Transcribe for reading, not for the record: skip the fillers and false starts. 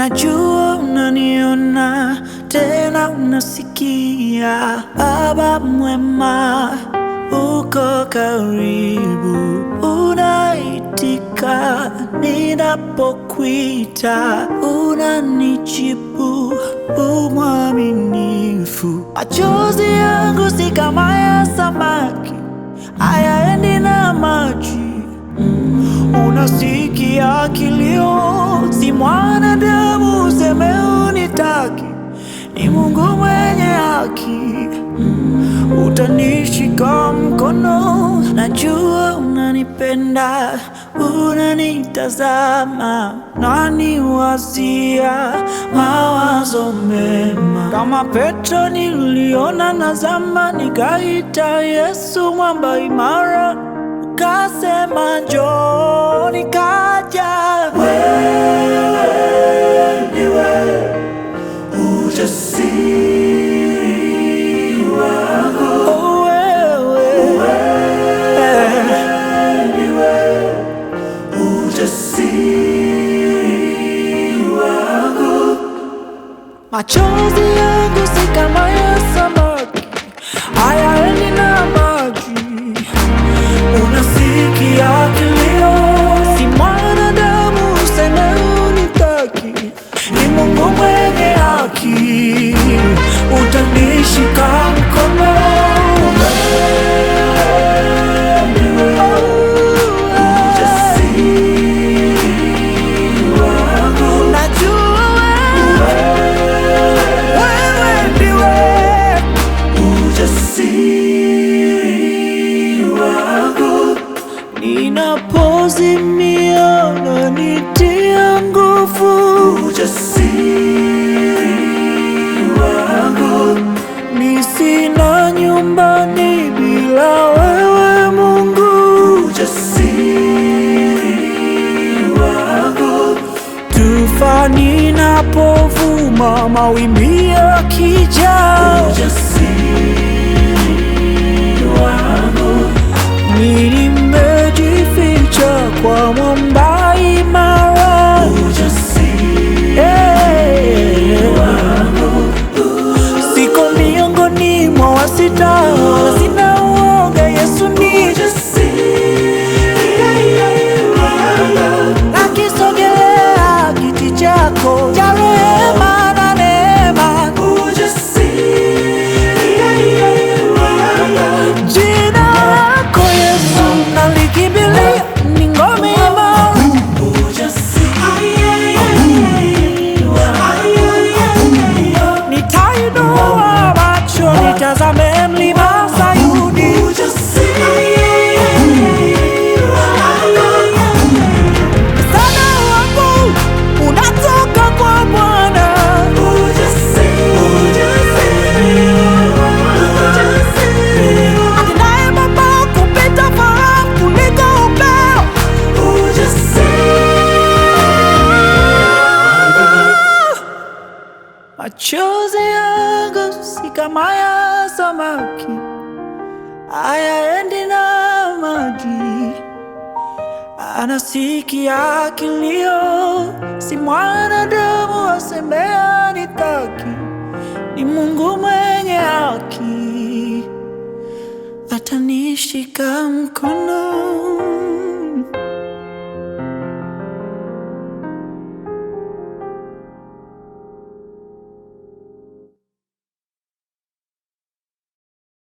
Najua unaniona tena unasikia. Baba mwema, uko karibu, unaitika ninapokuita, unanijibu, mwaminifu. Machozi yangu si kama ya samaki, hayaendi na maji. Unasikia kilio, si mwanadamu useme unitaki. Ni Mungu mwenye haki, utanishika mkono. Najua unanipenda, unanitazama, unaniwazia mawazo mema. Kama Petro niliona nazama, nikaita Yesu mwamba imara, ukasema njoo, nikaja. Wewe ndiwe ujasiri wangu. Oh, wewe ndiwe ujasiri wangu. machozi yangu si kama ya samaki, hayaendi na maji. Unasikia kilio, si mwanadamu useme unitaki. Ni Mungu mwenye haki, utanishika mkono. Ninapozimia unanitia nguvu. Ujasiri wangu. Ni sina nyumbani bila wewe Mungu. Ujasiri wangu. Tufani inapovuma, mawimbi yakija. Ujasiri wangu. Nimejificha kwa mwamba imara. Ujasiri wangu. Siko miongoni mwa wasita, sina uoga. Yesu ni nakisogelea kiti chako cha rehema na neema. Jina lako Yesu nalikimbilia, ni ngome imara. Nitainua macho nitazame mlima Sayuni. Msaada wangu unatoka kwa Bwana. Atendaye mambo kupita fahamu, kuliko upeo. Machozi yangu si kama ya samaki, hayaendi na maji. Anasikia kilio, si mwanadamu aseme anitaki. Ni Mungu mwenye haki, atanishika mkono.